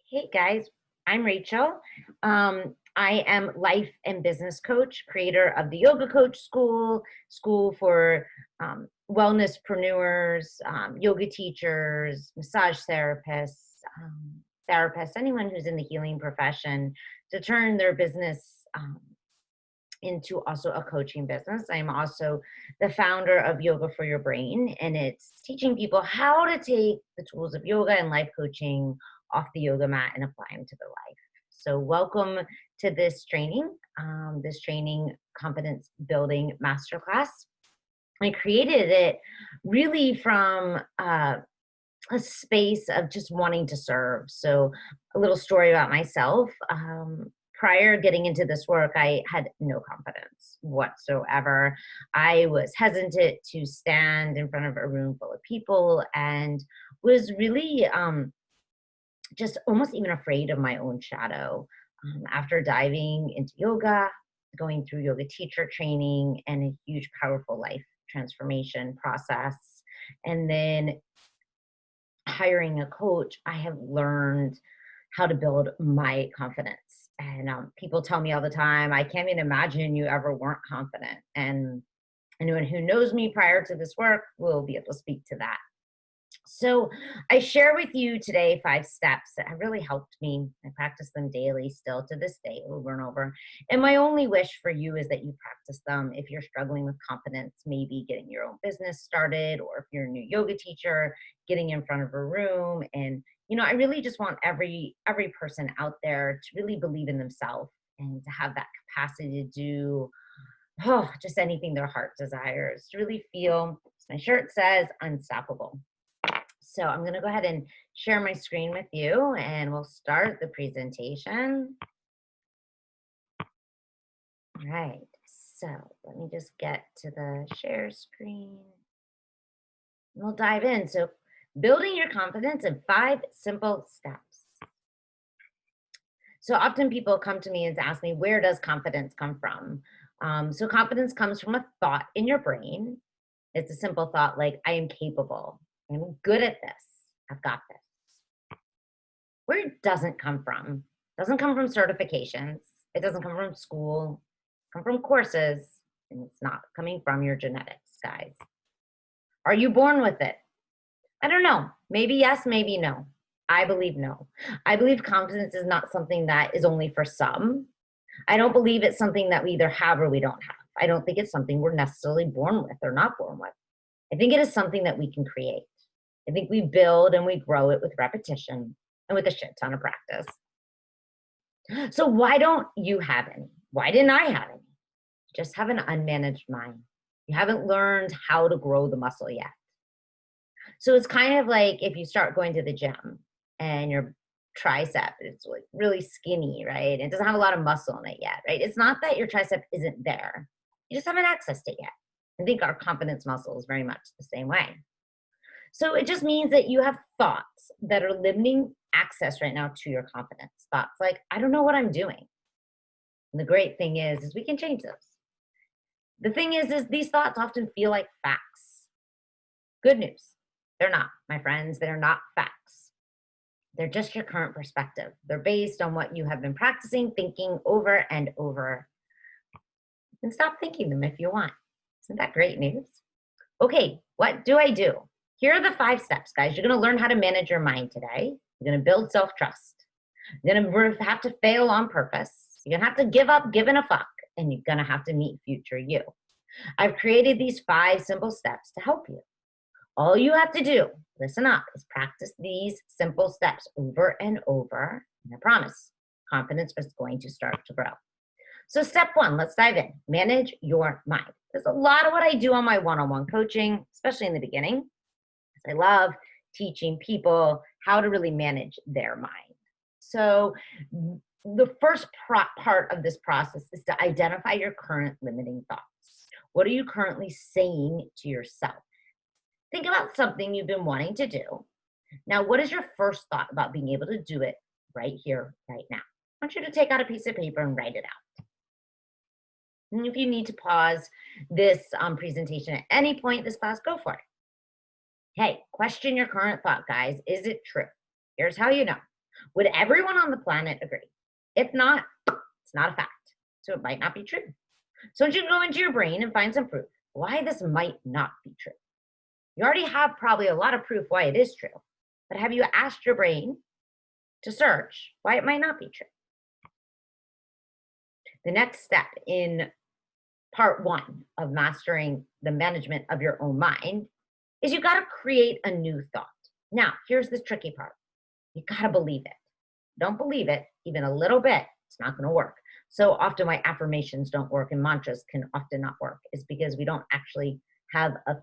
Hey guys, I'm Rachel. I am life and business coach, creator of the Yoga Coach School for wellnesspreneurs, yoga teachers, massage therapists, anyone who's in the healing profession to turn their business into also a coaching business. I'm also the founder of Yoga for Your Brain, and it's teaching people how to take the tools of yoga and life coaching off the yoga mat and apply them to their life. So, welcome to this training confidence building masterclass. I created it really from a space of just wanting to serve. So, a little story about myself. Prior getting into this work, I had no confidence whatsoever. I was hesitant to stand in front of a room full of people and was really just almost even afraid of my own shadow. After diving into yoga, going through yoga teacher training, and a huge, powerful life transformation process, and then hiring a coach, I have learned how to build my confidence. And people tell me all the time, I can't even imagine you ever weren't confident. And anyone who knows me prior to this work will be able to speak to that. So I share with you today 5 steps that have really helped me. I practice them daily still to this day, over and over. And my only wish for you is that you practice them if you're struggling with confidence, maybe getting your own business started, or if you're a new yoga teacher, getting in front of a room. And, I really just want every person out there to really believe in themselves and to have that capacity to do just anything their heart desires, to really feel, as my shirt says, unstoppable. So I'm going to go ahead and share my screen with you, and we'll start the presentation. All right, so let me just get to the share screen. We'll dive in. So building your confidence in 5 simple steps. So often people come to me and ask me, where does confidence come from? So confidence comes from a thought in your brain. It's a simple thought like, I am capable. I'm good at this. I've got this. Where it doesn't come from certifications. It doesn't come from school. Come from courses, and it's not coming from your genetics, guys. Are you born with it? I don't know. Maybe yes, maybe no. I believe no. I believe confidence is not something that is only for some. I don't believe it's something that we either have or we don't have. I don't think it's something we're necessarily born with or not born with. I think it is something that we can create. I think we build and we grow it with repetition and with a shit ton of practice. So why don't you have any? Why didn't I have any? You just have an unmanaged mind. You haven't learned how to grow the muscle yet. So it's kind of like if you start going to the gym and your tricep is like really skinny, right? It doesn't have a lot of muscle in it yet, right? It's not that your tricep isn't there. You just haven't accessed it yet. I think our confidence muscle is very much the same way. So it just means that you have thoughts that are limiting access right now to your confidence. Thoughts like, I don't know what I'm doing. And the great thing is we can change those. The thing is these thoughts often feel like facts. Good news. They're not, my friends. They're not facts. They're just your current perspective. They're based on what you have been practicing, thinking over and over. And stop thinking them if you want. Isn't that great news? Okay, what do I do? Here are the 5 steps, guys. You're going to learn how to manage your mind today. You're going to build self-trust. You're going to have to fail on purpose. You're going to have to give up giving a fuck. And you're going to have to meet future you. I've created these 5 simple steps to help you. All you have to do, listen up, is practice these simple steps over and over. And I promise, confidence is going to start to grow. So step 1, let's dive in. Manage your mind. There's a lot of what I do on my one-on-one coaching, especially in the beginning. I love teaching people how to really manage their mind. So the first part of this process is to identify your current limiting thoughts. What are you currently saying to yourself? Think about something you've been wanting to do. Now, what is your first thought about being able to do it right here, right now? I want you to take out a piece of paper and write it out. And if you need to pause this presentation at any point, this class, go for it. Hey, question your current thought, guys. Is it true? Here's how you know. Would everyone on the planet agree? If not, it's not a fact. So it might not be true. So I want you to go into your brain and find some proof why this might not be true. You already have probably a lot of proof why it is true, but have you asked your brain to search why it might not be true? The next step in part 1 of mastering the management of your own mind is you got to create a new thought. Now, here's the tricky part. You got to believe it. Don't believe it even a little bit, it's not going to work. So often why affirmations don't work and mantras can often not work is because we don't actually have a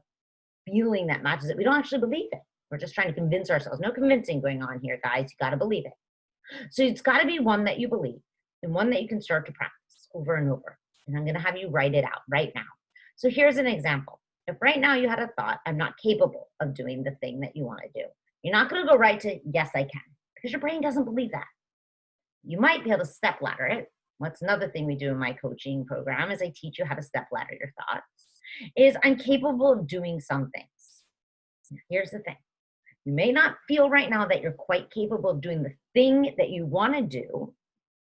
feeling that matches it. We don't actually believe it. We're just trying to convince ourselves. No convincing going on here, guys. You got to believe it. So it's got to be one that you believe and one that you can start to practice over and over. And I'm going to have you write it out right now. So here's an example. If right now you had a thought, I'm not capable of doing the thing that you want to do, you're not going to go right to, yes, I can, because your brain doesn't believe that. You might be able to step ladder it. What's another thing we do in my coaching program is I teach you how to step ladder your thoughts, is I'm capable of doing some things. Here's the thing. You may not feel right now that you're quite capable of doing the thing that you want to do,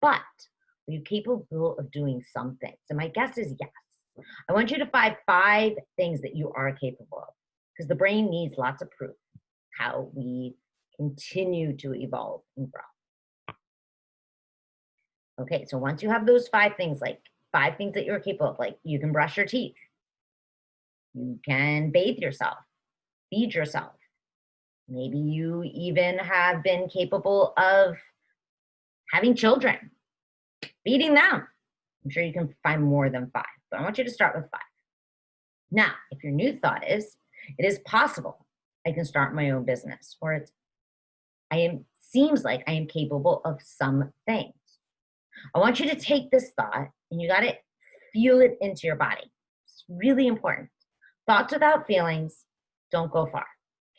but are you capable of doing some things? And my guess is yes. I want you to find 5 things that you are capable of, because the brain needs lots of proof how we continue to evolve and grow. Okay, so once you have those 5 things, like 5 things that you're capable of, like you can brush your teeth, you can bathe yourself, feed yourself. Maybe you even have been capable of having children, feeding them. I'm sure you can find more than 5, but I want you to start with 5. Now, if your new thought is, it is possible I can start my own business, or seems like I am capable of some things. I want you to take this thought and you got to feel it into your body. It's really important. Thoughts without feelings don't go far.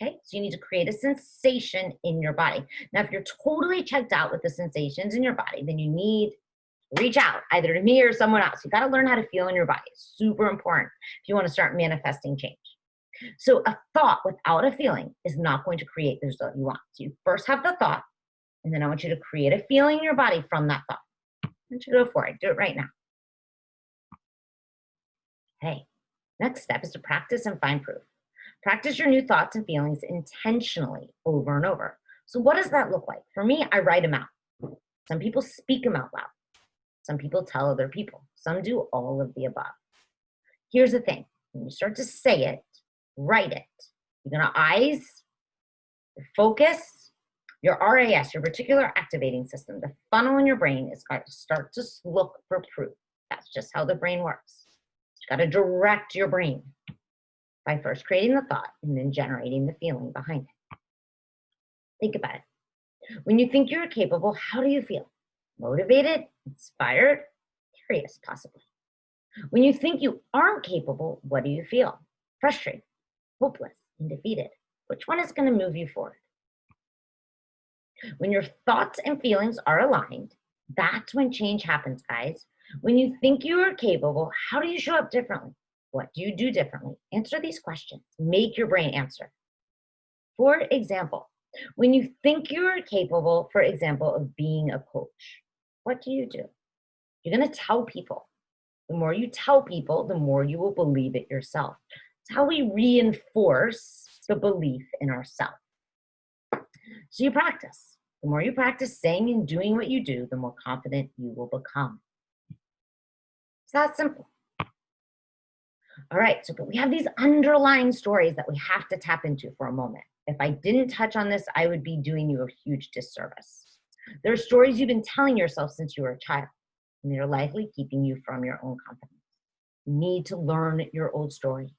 Okay, so you need to create a sensation in your body. Now, if you're totally checked out with the sensations in your body, then you need to reach out either to me or someone else. You got to learn how to feel in your body. It's super important if you want to start manifesting change. So a thought without a feeling is not going to create the result you want. So you first have the thought, and then I want you to create a feeling in your body from that thought. Why don't you go for it? Do it right now. Hey, next step is to practice and find proof. Practice your new thoughts and feelings intentionally over and over. So what does that look like? For me, I write them out. Some people speak them out loud. Some people tell other people. Some do all of the above. Here's the thing. When you start to say it, write it. You're going to eyes, focus, your RAS, your reticular activating system, the funnel in your brain is going to start to look for proof. That's just how the brain works. You got to direct your brain by first creating the thought and then generating the feeling behind it. Think about it. When you think you're capable, how do you feel? Motivated, inspired, curious, possibly. When you think you aren't capable, what do you feel? Frustrated, hopeless, and defeated. Which one is going to move you forward? When your thoughts and feelings are aligned, that's when change happens, guys. When you think you are capable, how do you show up differently? What do you do differently? Answer these questions. Make your brain answer. For example, when you think you're capable, for example, of being a coach, what do? You're going to tell people. The more you tell people, the more you will believe it yourself. It's how we reinforce the belief in ourselves. So you practice. The more you practice saying and doing what you do, the more confident you will become. It's that simple. All right, so but we have these underlying stories that we have to tap into for a moment. If I didn't touch on this, I would be doing you a huge disservice. There are stories you've been telling yourself since you were a child, and they're likely keeping you from your own confidence. You need to learn your old stories.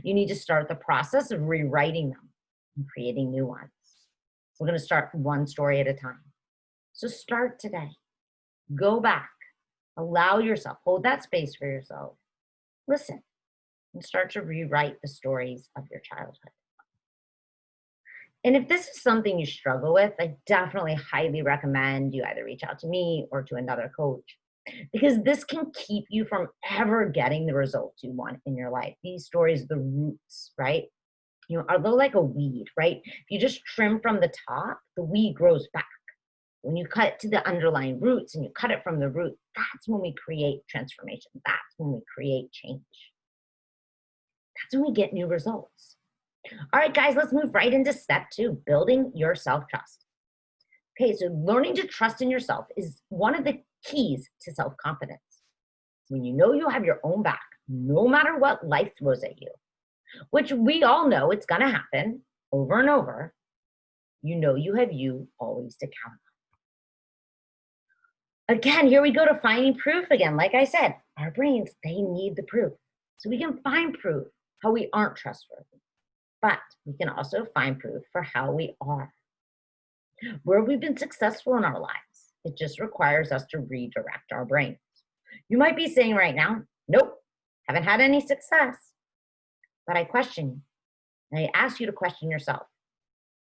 You need to start the process of rewriting them and creating new ones. We're going to start one story at a time. So start today. Go back. Allow yourself, hold that space for yourself. Listen and start to rewrite the stories of your childhood. And if this is something you struggle with, I definitely highly recommend you either reach out to me or to another coach, because this can keep you from ever getting the results you want in your life. These stories, the roots, right? Are they like a weed, right? If you just trim from the top, the weed grows back. When you cut to the underlying roots and you cut it from the root, that's when we create transformation. That's when we create change. That's when we get new results. All right, guys, let's move right into step 2, building your self-trust. Okay, so learning to trust in yourself is one of the keys to self-confidence. When you know you have your own back, no matter what life throws at you, which we all know it's gonna happen over and over, you know you have you always to count on. Again, here we go to finding proof again. Like I said, our brains, they need the proof. So we can find proof how we aren't trustworthy, but we can also find proof for how we are. Where we've been successful in our lives, it just requires us to redirect our brains. You might be saying right now, nope, haven't had any success. But I question you, and I ask you to question yourself,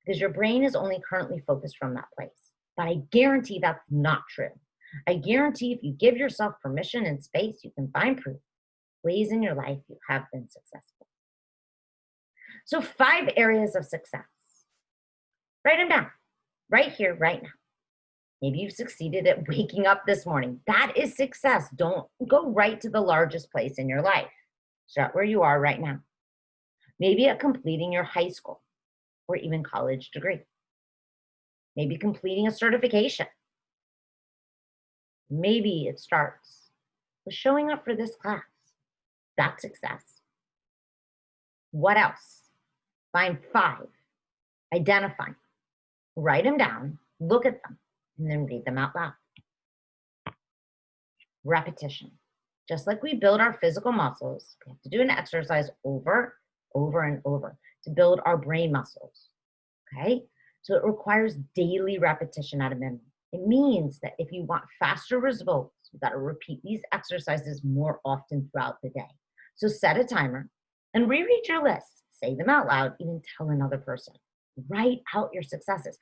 because your brain is only currently focused from that place. But I guarantee that's not true. I guarantee if you give yourself permission and space, you can find proof, ways in your life you have been successful. So 5 areas of success. Write them down, right here, right now. Maybe you've succeeded at waking up this morning. That is success. Don't go right to the largest place in your life. Start where you are right now. Maybe at completing your high school or even college degree. Maybe completing a certification. Maybe it starts with showing up for this class. That's success. What else? Find 5. Identify. Write them down. Look at them. And then read them out loud. Repetition. Just like we build our physical muscles, we have to do an exercise over, and over to build our brain muscles. Okay? So it requires daily repetition out of memory. It means that if you want faster results, you've got to repeat these exercises more often throughout the day. So set a timer and reread your list. Say them out loud, even tell another person. Write out your successes.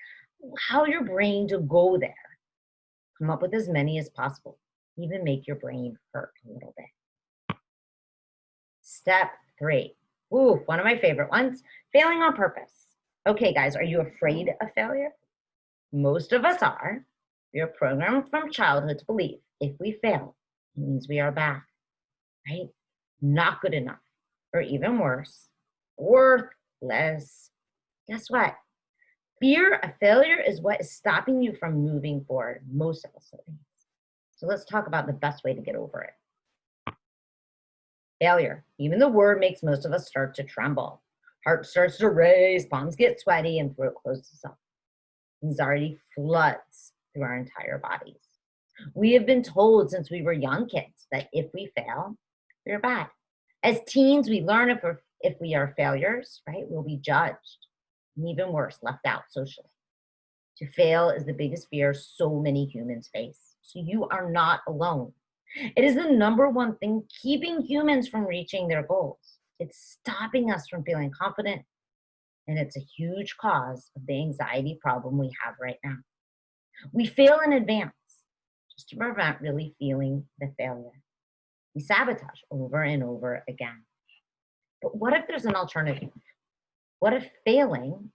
Allow your brain to go there. Come up with as many as possible. Even make your brain hurt a little bit. Step 3. Ooh, one of my favorite ones, failing on purpose. Okay, guys, are you afraid of failure? Most of us are. We are programmed from childhood to believe if we fail, it means we are bad, right? Not good enough, or even worse, worthless. Guess what? Fear of failure is what is stopping you from moving forward, most of us at least. So let's talk about the best way to get over it. Failure. Even the word makes most of us start to tremble. Heart starts to race, palms get sweaty, and throat closes up. Anxiety floods through our entire bodies. We have been told since we were young kids that if we fail, we're bad. As teens, we learn if we are failures, right, we'll be judged. And even worse, left out socially. To fail is the biggest fear so many humans face. So you are not alone. It is the #1 thing keeping humans from reaching their goals. It's stopping us from feeling confident, and it's a huge cause of the anxiety problem we have right now. We fail in advance just to prevent really feeling the failure. We sabotage over and over again. But what if there's an alternative? What if failing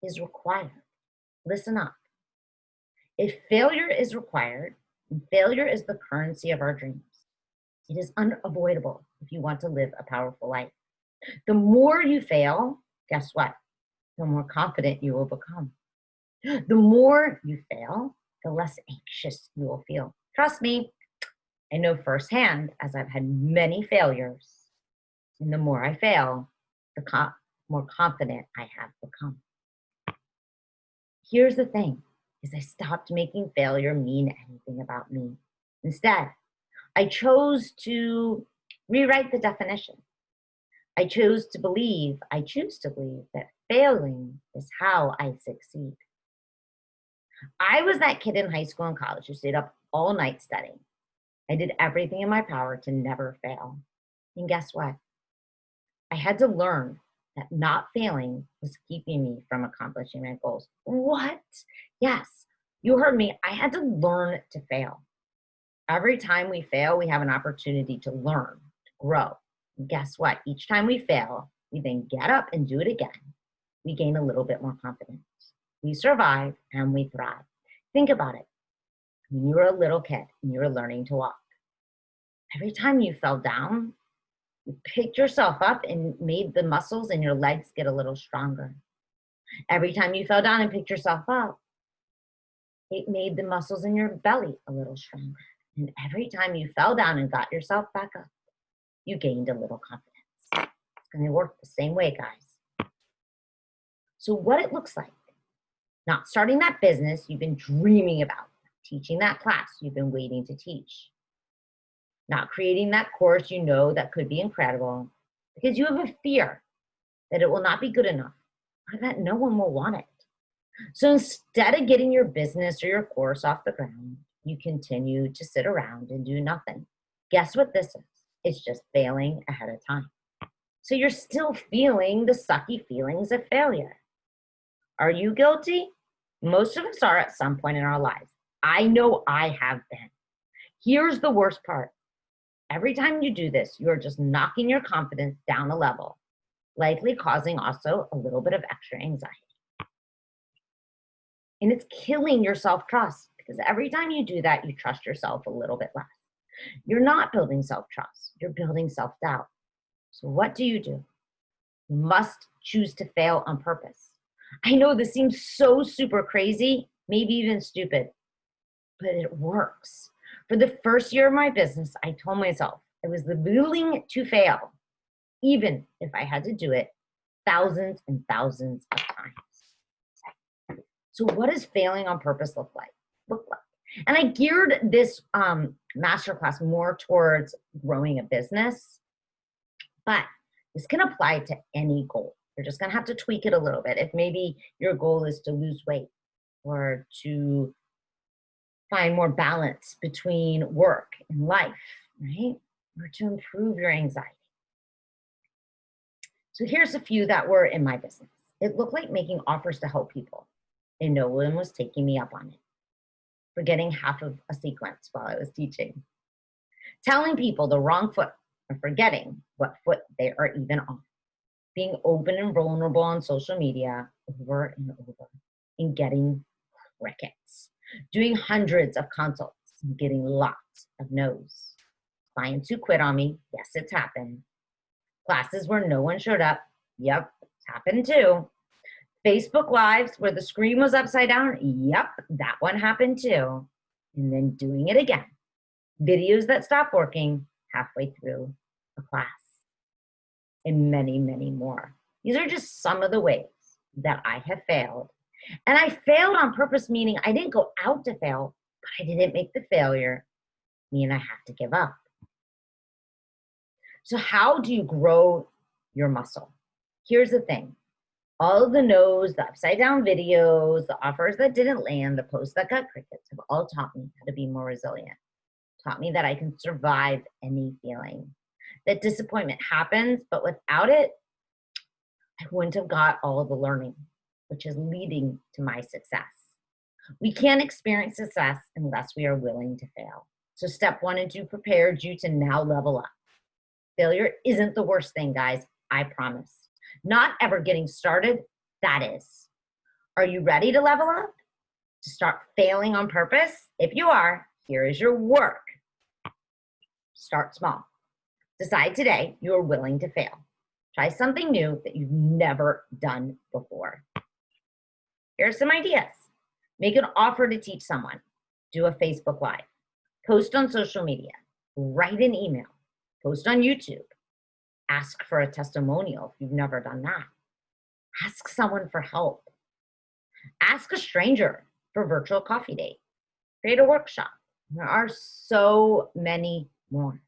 is required? Listen up. If failure is required, and failure is the currency of our dreams, it is unavoidable if you want to live a powerful life. The more you fail, guess what? The more confident you will become. The more you fail, the less anxious you will feel. Trust me, I know firsthand, as I've had many failures, and the more I fail, the more confident I have become. Here's the thing, is I stopped making failure mean anything about me. Instead, I chose to rewrite the definition. I choose to believe that failing is how I succeed. I was that kid in high school and college who stayed up all night studying. I did everything in my power to never fail. And guess what? I had to learn that not failing was keeping me from accomplishing my goals. What? Yes, you heard me. I had to learn to fail. Every time we fail, we have an opportunity to learn, to grow. And guess what? Each time we fail, we then get up and do it again. We gain a little bit more confidence. We survive and we thrive. Think about it. When you were a little kid and you were learning to walk, every time you fell down, you picked yourself up and made the muscles in your legs get a little stronger. Every time you fell down and picked yourself up, it made the muscles in your belly a little stronger. And every time you fell down and got yourself back up, you gained a little confidence. It's going to work the same way, guys. So what it looks like, not starting that business you've been dreaming about, teaching that class you've been waiting to teach, not creating that course you know that could be incredible because you have a fear that it will not be good enough or that no one will want it. So instead of getting your business or your course off the ground, you continue to sit around and do nothing. Guess what this is? It's just failing ahead of time. So you're still feeling the sucky feelings of failure. Are you guilty? Most of us are at some point in our lives. I know I have been. Here's the worst part. Every time you do this, you're just knocking your confidence down a level, likely causing also a little bit of extra anxiety. And it's killing your self-trust because every time you do that, you trust yourself a little bit less. You're not building self-trust. You're building self-doubt. So what do? You must choose to fail on purpose. I know this seems so super crazy, maybe even stupid, but it works. For the first year of my business, I told myself I was willing to fail, even if I had to do it thousands and thousands of times. So what does failing on purpose look like? And I geared this masterclass more towards growing a business, but this can apply to any goal. You're just gonna have to tweak it a little bit. If maybe your goal is to lose weight or to find more balance between work and life, right? Or to improve your anxiety. So here's a few that were in my business. It looked like making offers to help people, and no one was taking me up on it. Forgetting half of a sequence while I was teaching. Telling people the wrong foot or forgetting what foot they are even on. Being open and vulnerable on social media over and over and getting crickets. Doing hundreds of consults and getting lots of no's. Clients who quit on me, yes, it's happened. Classes where no one showed up, yep, it's happened too. Facebook Lives where the screen was upside down, yep, that one happened too. And then doing it again. Videos that stop working halfway through a class. And many, many more. These are just some of the ways that I have failed. And I failed on purpose, meaning I didn't go out to fail, but I didn't make the failure mean I have to give up. So how do you grow your muscle? Here's the thing. All of the no's, the upside down videos, the offers that didn't land, the posts that got crickets have all taught me how to be more resilient. Taught me that I can survive any feeling. That disappointment happens, but without it, I wouldn't have got all of the learning, which is leading to my success. We can't experience success unless we are willing to fail. So step 1 and 2 prepared you to now level up. Failure isn't the worst thing, guys, I promise. Not ever getting started, that is. Are you ready to level up? To start failing on purpose? If you are, here is your work. Start small. Decide today you are willing to fail. Try something new that you've never done before. Here are some ideas. Make an offer to teach someone. Do a Facebook Live. Post on social media. Write an email. Post on YouTube. Ask for a testimonial if you've never done that. Ask someone for help. Ask a stranger for a virtual coffee date. Create a workshop. There are so many more.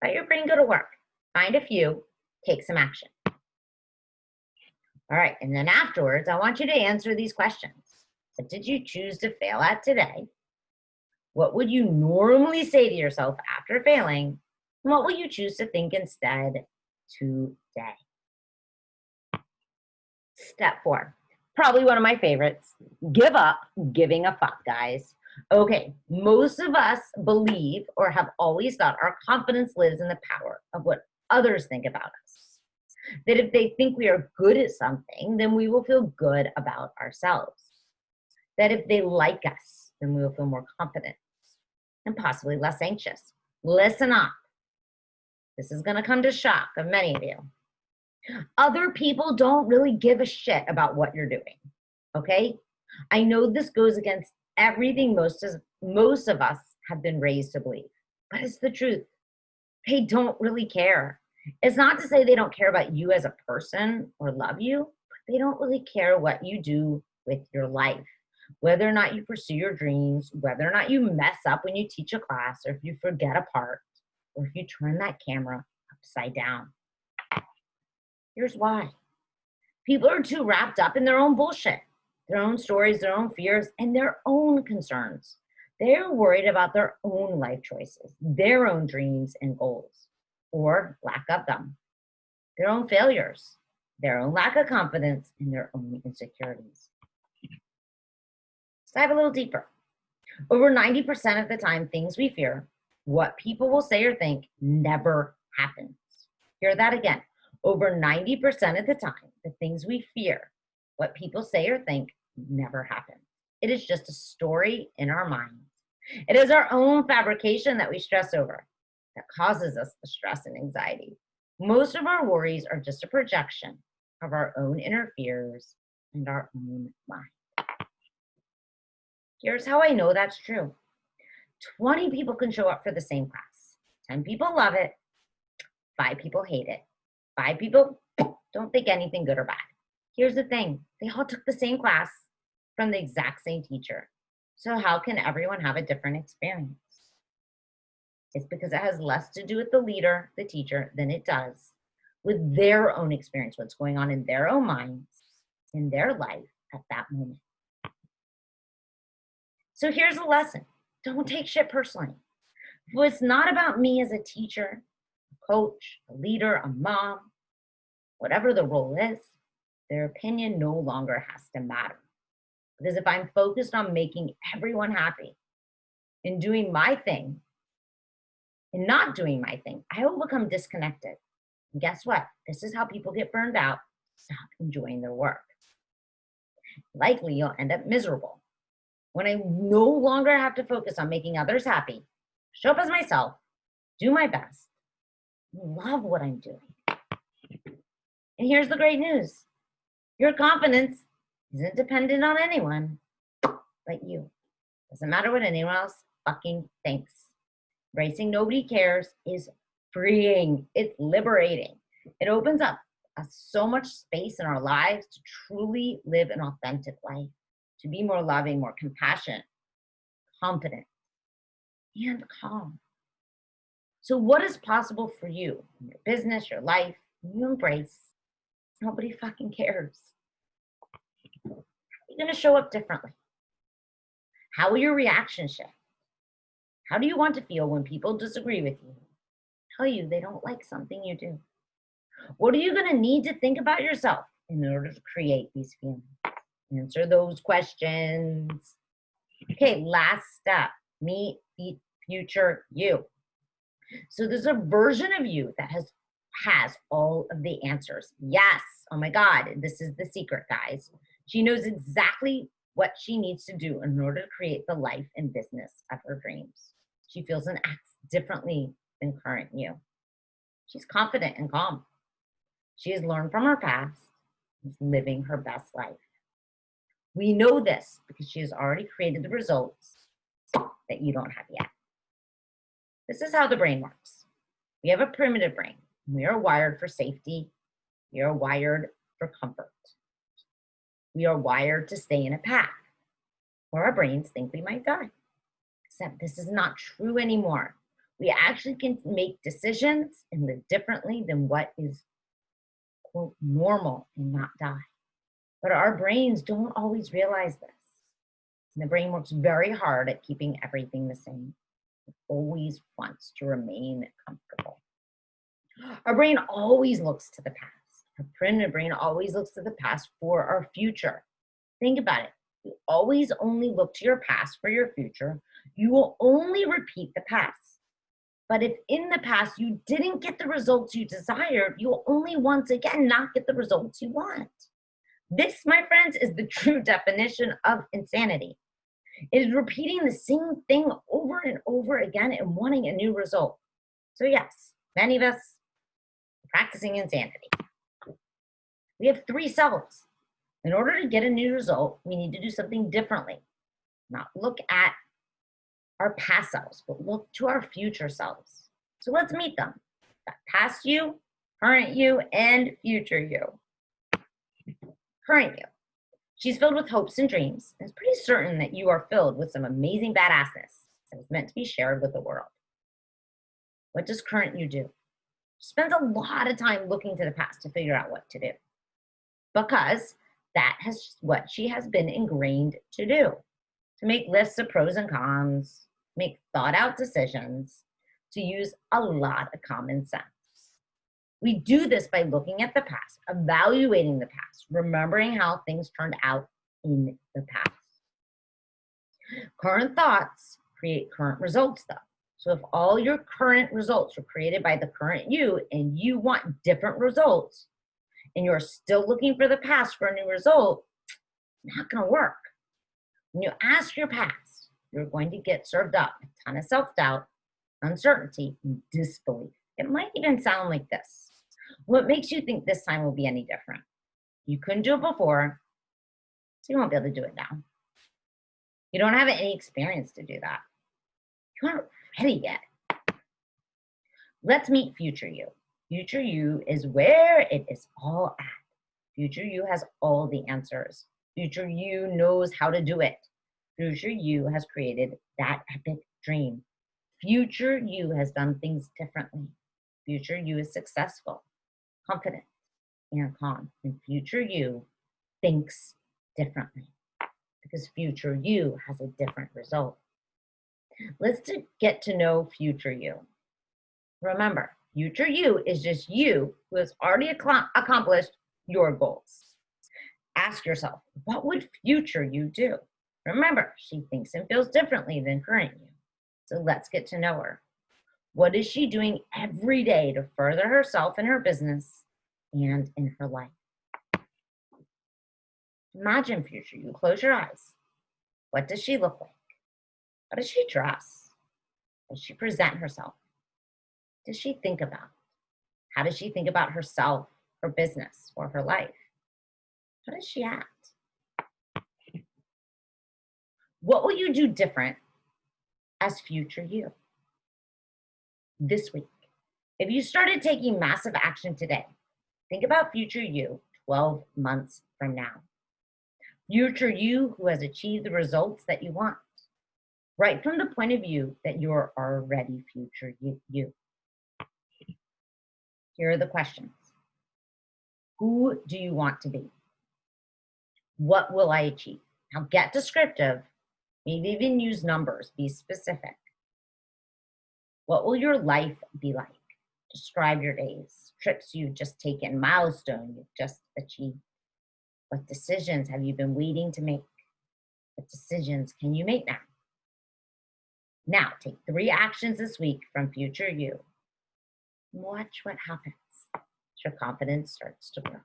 Let your brain go to work. Find a few. Take some action. All right, and then afterwards, I want you to answer these questions. What did you choose to fail at today? What would you normally say to yourself after failing? And what will you choose to think instead today? Step 4, probably one of my favorites. Give up giving a fuck, guys. Okay, most of us believe or have always thought our confidence lives in the power of what others think about us. That if they think we are good at something, then we will feel good about ourselves. That if they like us, then we will feel more confident and possibly less anxious. Listen up. This is going to come to shock of many of you. Other people don't really give a shit about what you're doing, okay? I know this goes against everything most of us have been raised to believe, but it's the truth. They don't really care. It's not to say they don't care about you as a person or love you, but they don't really care what you do with your life. Whether or not you pursue your dreams, whether or not you mess up when you teach a class, or if you forget a part, or if you turn that camera upside down. Here's why. People are too wrapped up in their own bullshit, their own stories, their own fears, and their own concerns. They're worried about their own life choices, their own dreams and goals, or lack of them, their own failures, their own lack of confidence, and their own insecurities. Let's dive a little deeper. Over 90% of the time, things we fear, what people will say or think, never happens. Hear that again. Over 90% of the time, the things we fear, what people say or think, never happen. It is just a story in our minds. It is our own fabrication that we stress over that causes us the stress and anxiety. Most of our worries are just a projection of our own inner fears and our own mind. Here's how I know that's true. 20 people can show up for the same class. 10 people love it. 5 people hate it. 5 people don't think anything good or bad. Here's the thing. They all took the same class from the exact same teacher. So how can everyone have a different experience? It's because it has less to do with the leader, the teacher, than it does with their own experience, what's going on in their own minds, in their life at that moment. So here's a lesson. Don't take shit personally. If it's not about me as a teacher, a coach, a leader, a mom, whatever the role is, their opinion no longer has to matter. Because if I'm focused on making everyone happy and doing my thing and not doing my thing, I will become disconnected. And guess what? This is how people get burned out, stop enjoying their work. Likely you'll end up miserable. When I no longer have to focus on making others happy, show up as myself, do my best, love what I'm doing. And here's the great news. Your confidence isn't dependent on anyone but you. Doesn't matter what anyone else fucking thinks. Embracing nobody cares is freeing. It's liberating. It opens up so much space in our lives to truly live an authentic life, to be more loving, more compassionate, confident, and calm. So what is possible for you in your business, your life, you embrace? Nobody fucking cares. How are you going to show up differently? How will your reaction shift? How do you want to feel when people disagree with you? Tell you they don't like something you do? What are you going to need to think about yourself in order to create these feelings? Answer those questions. Okay, last step. Meet the future you. So there's a version of you that has all of the answers. Yes. Oh my God. This is the secret, guys. She knows exactly what she needs to do in order to create the life and business of her dreams. She feels and acts differently than current you. She's confident and calm. She has learned from her past and is living her best life. We know this because she has already created the results that you don't have yet. This is how the brain works. We have a primitive brain. We are wired for safety. We are wired for comfort. We are wired to stay in a path where our brains think we might die. Except this is not true anymore. We actually can make decisions and live differently than what is, quote, normal and not die. But our brains don't always realize this. And the brain works very hard at keeping everything the same. It always wants to remain comfortable. Our brain always looks to the past. Our primitive brain always looks to the past for our future. Think about it. You always only look to your past for your future. You will only repeat the past. But if in the past you didn't get the results you desired, you will only once again not get the results you want. This, my friends, is the true definition of insanity. It is repeating the same thing over and over again and wanting a new result. So yes, many of us are practicing insanity. We have three selves. In order to get a new result, we need to do something differently. Not look at our past selves, but look to our future selves. So let's meet them. Got past you, current you, and future you. Current you. She's filled with hopes and dreams, and is pretty certain that you are filled with some amazing badassness that is meant to be shared with the world. What does current you do? She spends a lot of time looking to the past to figure out what to do, because that is what she has been ingrained to do. To make lists of pros and cons, make thought out decisions, to use a lot of common sense. We do this by looking at the past, evaluating the past, remembering how things turned out in the past. Current thoughts create current results, though. So if all your current results were created by the current you and you want different results and you're still looking for the past for a new result, it's not going to work. When you ask your past, you're going to get served up a ton of self-doubt, uncertainty, and disbelief. It might even sound like this. What makes you think this time will be any different? You couldn't do it before, so you won't be able to do it now. You don't have any experience to do that. You aren't ready yet. Let's meet future you. Future you is where it is all at. Future you has all the answers. Future you knows how to do it. Future you has created that epic dream. Future you has done things differently. Future you is successful, confident, and calm. And future you thinks differently because future you has a different result. Let's get to know future you. Remember, future you is just you who has already accomplished your goals. Ask yourself, what would future you do? Remember, she thinks and feels differently than current you. So let's get to know her. What is she doing every day to further herself in her business and in her life? Imagine future you. Close your eyes. What does she look like? How does she dress? How does she present herself? What does she think about? How does she think about herself, her business, or her life? How does she act? What will you do different as future you this week? If you started taking massive action today, think about future you 12 months from now. Future you who has achieved the results that you want, right from the point of view that you're already future you. Here are the questions. Who do you want to be? What will I achieve? Now get descriptive, maybe even use numbers, be specific. What will your life be like? Describe your days, trips you've just taken, milestone you've just achieved. What decisions have you been waiting to make? What decisions can you make now? Now, take 3 actions this week from future you. Watch what happens. Your confidence starts to grow.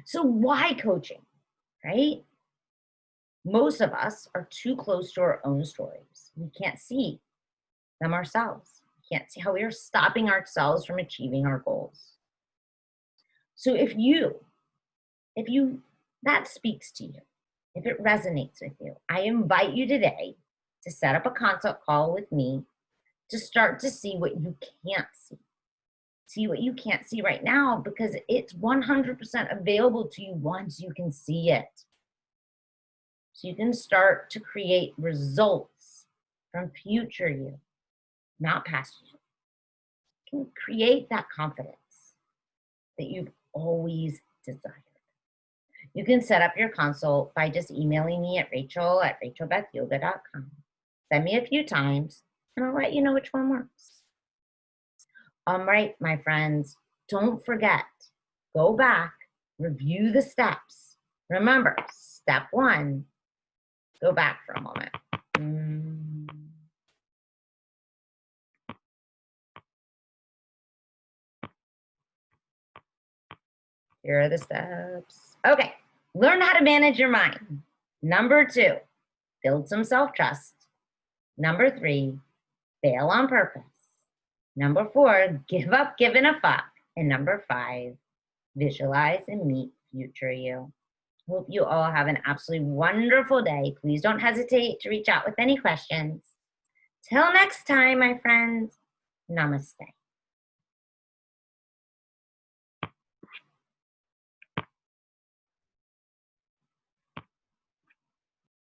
So why coaching, right? Most of us are too close to our own stories. We can't see them ourselves. We can't see how we are stopping ourselves from achieving our goals. So if that speaks to you, if it resonates with you, I invite you today to set up a consult call with me to start to see what you can't see. See what you can't see right now, because it's 100% available to you once you can see it. So you can start to create results from future you, not past you. You can create that confidence that you've always desired. You can set up your consult by just emailing me at rachel@rachelbethyoga.com. Send me a few times and I'll let you know which one works. All right, my friends, don't forget, go back, review the steps. Remember, step 1, go back for a moment. Here are the steps. Okay, learn how to manage your mind. Number 2, build some self-trust. Number 3, fail on purpose. Number 4, give up giving a fuck. And number 5, visualize and meet future you. Hope you all have an absolutely wonderful day. Please don't hesitate to reach out with any questions. Till next time, my friends, namaste.